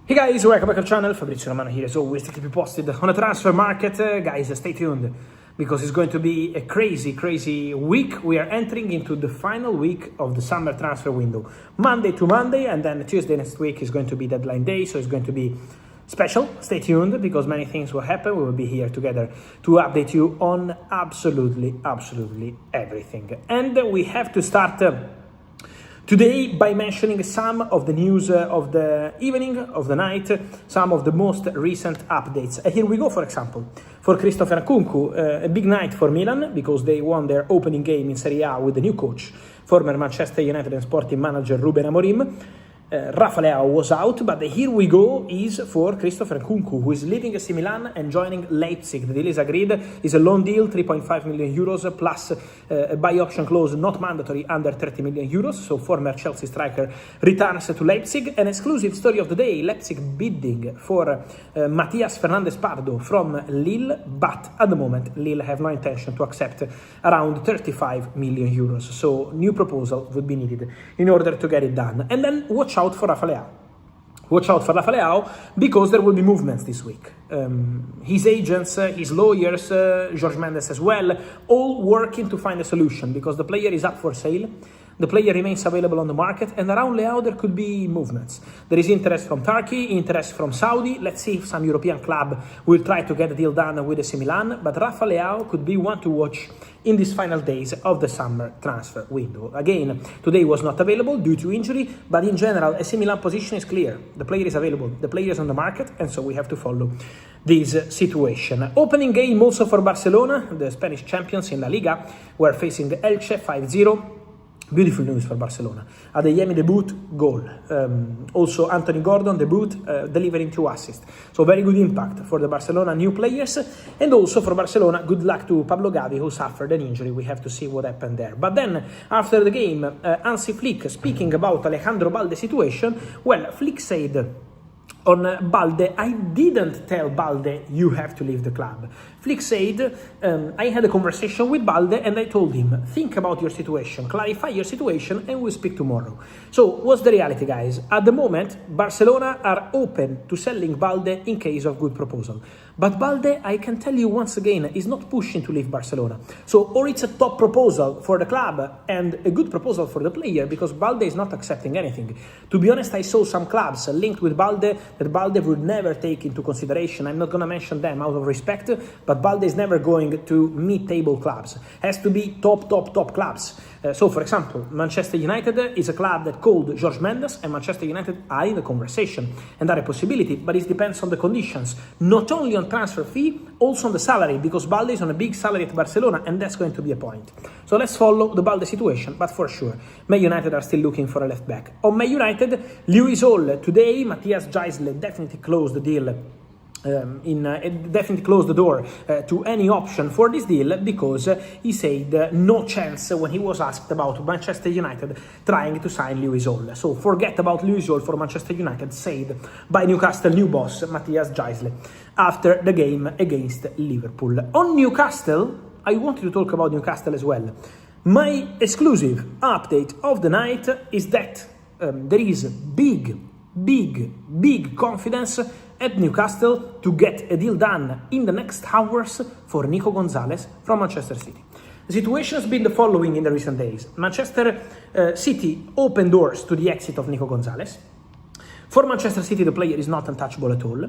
Hey guys, welcome back to the channel. Fabrizio Romano here as always to keep you posted on the transfer market. Guys, stay tuned because it's going to be a crazy week. We are entering into the final week of the summer transfer window. Monday to Monday, and then Tuesday next week is going to be deadline day, so it's going to be special. Stay tuned because many things will happen. We will be here together to update you on absolutely everything. And we have to start today by mentioning some of the news of the evening, of the night, some of the most recent updates. Here we go, for example, for Christopher Nkunku, a big night for Milan because they won their opening game in Serie A with the new coach, former Manchester United and Sporting manager Ruben Amorim. Rafael Leao was out, but the here we go is for Christopher Nkunku, who is leaving AC Milan and joining Leipzig. The deal is agreed. It's a loan deal, 3.5 million euros plus a buy option clause not mandatory under 30 million euros. So former Chelsea striker returns to Leipzig. An exclusive story of the day, Leipzig bidding for Matias Fernandez Pardo from Lille, but at the moment Lille have no intention to accept around 35 million euros. So new proposal would be needed in order to get it done. And then watch out for Rafael Leao. Watch out for Rafael Leao because there will be movements this week. His agents, his lawyers, Jorge Mendes as well, all working to find a solution because the player is up for sale. The player remains available on the market, and around Leao there could be movements. There is interest from Turkey, interest from Saudi. Let's see if some European club will try to get the deal done with AC Milan. But Rafael Leao could be one to watch in these final days of the summer transfer window. Again, today was not available due to injury, but in general, AC Milan position is clear. The player is available, the player is on the market, and so we have to follow this situation. Opening game also for Barcelona, the Spanish champions in La Liga, were facing Elche 5-0. Beautiful news for Barcelona. Adeyemi debut, goal. Also Anthony Gordon debut, delivering 2 assists. So very good impact for the Barcelona new players. And also for Barcelona, good luck to Pablo Gavi, who suffered an injury. We have to see what happened there. But then, after the game, Hansi Flick, speaking about Alejandro Balde's situation, well, Flick said on Balde, I didn't tell Balde, you have to leave the club. Flick said, I had a conversation with Balde and I told him, think about your situation, clarify your situation, and we'll speak tomorrow. So, what's the reality, guys? At the moment, Barcelona are open to selling Balde in case of good proposal. But Balde, I can tell you once again, is not pushing to leave Barcelona. So, or it's a top proposal for the club and a good proposal for the player, because Balde is not accepting anything. To be honest, I saw some clubs linked with Balde that Balde would never take into consideration. I'm not going to mention them out of respect, but Balde is never going to mid-table clubs. Has to be top clubs. So, for example, Manchester United is a club that called Jorge Mendes, and Manchester United are in the conversation and are a possibility, but it depends on the conditions. Not only on transfer fee, also on the salary, because Balde is on a big salary at Barcelona, and that's going to be a point. So let's follow the Balde situation, but for sure, Man United are still looking for a left back. On Man United, Lewis Hall today, Matthias Gisle definitely closed the deal. Definitely closed the door to any option for this deal because he said no chance when he was asked about Manchester United trying to sign Lewis Hall. So forget about Lewis Hall for Manchester United, said by Newcastle new boss Matthias Gisle after the game against Liverpool. On Newcastle, I wanted to talk about Newcastle as well. My exclusive update of the night is that there is big confidence at Newcastle to get a deal done in the next hours for Nico Gonzalez from Manchester City. The situation has been the following in the recent days. Manchester City opened doors to the exit of Nico Gonzalez. For Manchester City, the player is not untouchable at all.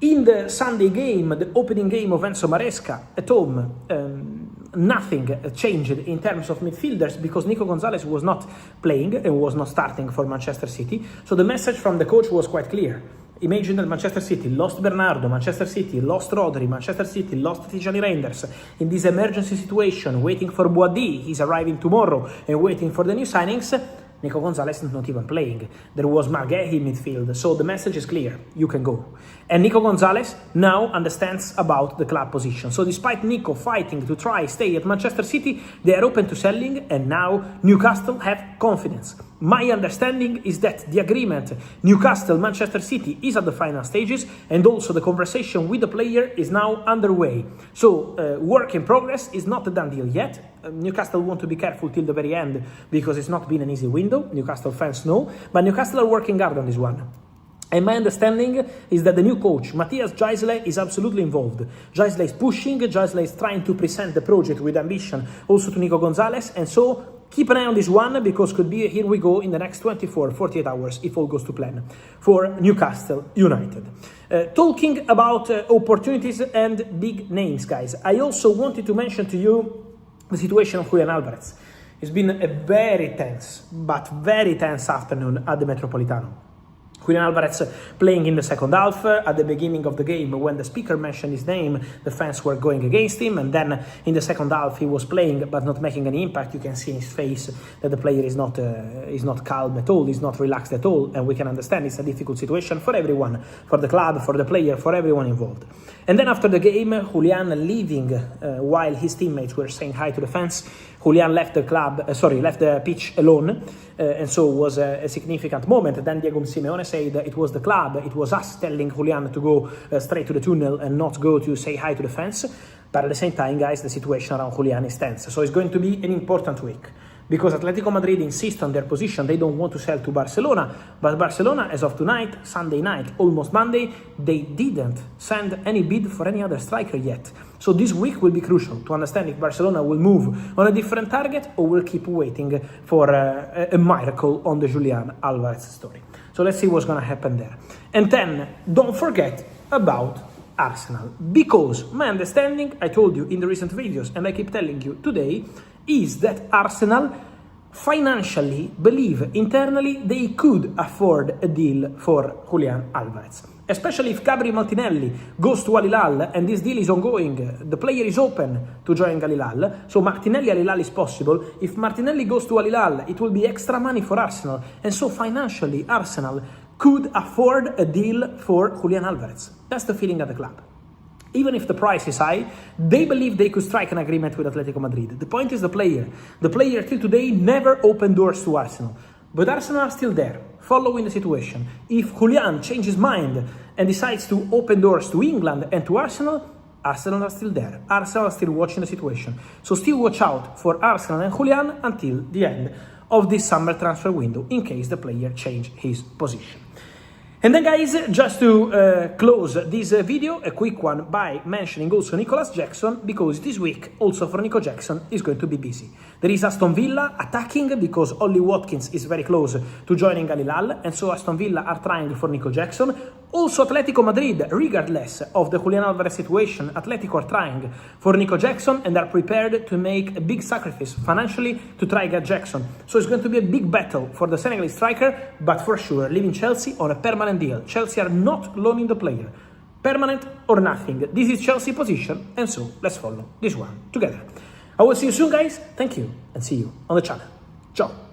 In the Sunday game, the opening game of Enzo Maresca at home, nothing changed in terms of midfielders because Nico Gonzalez was not playing and was not starting for Manchester City. So the message from the coach was quite clear. Imagine that Manchester City lost Bernardo, Manchester City lost Rodri, Manchester City lost Tijani Reinders. In this emergency situation, waiting for Boadi, he's arriving tomorrow, and waiting for the new signings, Nico Gonzalez is not even playing. There was Marguerite in midfield, so the message is clear, you can go. And Nico Gonzalez now understands about the club position. So despite Nico fighting to try stay at Manchester City, they are open to selling, and now Newcastle have confidence. My understanding is that the agreement Newcastle-Manchester City is at the final stages, and also the conversation with the player is now underway. So work in progress, is not a done deal yet. Newcastle want to be careful till the very end because it's not been an easy window. Newcastle fans know, but Newcastle are working hard on this one. And my understanding is that the new coach, Matthias Gisele, is absolutely involved. Gisele is pushing, Gisele is trying to present the project with ambition also to Nico Gonzalez, and so keep an eye on this one, because could be here we go in the next 48 hours, if all goes to plan, for Newcastle United. Talking about opportunities and big names, guys, I also wanted to mention to you the situation of Julian Alvarez. It's been a very tense afternoon at the Metropolitano. Julian Alvarez playing in the second half. At the beginning of the game, when the speaker mentioned his name, the fans were going against him, and then in the second half he was playing but not making any impact. You can see in his face that the player is not calm at all, he's not relaxed at all, and we can understand it's a difficult situation for everyone, for the club, for the player, for everyone involved. And then after the game, Julián leaving while his teammates were saying hi to the fans, Julián left the pitch alone, and so it was a significant moment. Then Diego Simeone said that it was the club, it was us telling Julián to go straight to the tunnel and not go to say hi to the fans. But at the same time, guys, the situation around Julián is tense. So it's going to be an important week, because Atletico Madrid insist on their position. They don't want to sell to Barcelona, but Barcelona, as of tonight, Sunday night, almost Monday, they didn't send any bid for any other striker yet. So this week will be crucial to understand if Barcelona will move on a different target or will keep waiting for a miracle on the Julian Alvarez story. So let's see what's going to happen there. And then don't forget about Arsenal, because my understanding, I told you in the recent videos, and I keep telling you today, is that Arsenal financially believe internally they could afford a deal for Julian Alvarez. Especially if Gabriel Martinelli goes to Al Hilal and this deal is ongoing, the player is open to join Al Hilal, so Martinelli Al Hilal is possible. If Martinelli goes to Al Hilal, it will be extra money for Arsenal, and so financially Arsenal could afford a deal for Julian Alvarez. That's the feeling at the club. Even if the price is high, they believe they could strike an agreement with Atletico Madrid. The point is the player. The player till today never opened doors to Arsenal. But Arsenal are still there, following the situation. If Julián changes his mind and decides to open doors to England and to Arsenal, Arsenal are still there. Arsenal are still watching the situation. So still watch out for Arsenal and Julián until the end of this summer transfer window, in case the player change his position. And then, guys, just to close this video, a quick one by mentioning also Nicolas Jackson, because this week also for Nico Jackson is going to be busy. There is Aston Villa attacking, because Ollie Watkins is very close to joining Al Hilal, and so Aston Villa are trying for Nico Jackson. Also Atletico Madrid, regardless of the Julian Alvarez situation, Atletico are trying for Nico Jackson and are prepared to make a big sacrifice financially to try get Jackson. So it's going to be a big battle for the Senegalese striker, but for sure leaving Chelsea on a permanent deal. Chelsea are not loaning the player. Permanent or nothing. This is Chelsea position, and so let's follow this one together. I will see you soon, guys. Thank you, and see you on the channel. Ciao.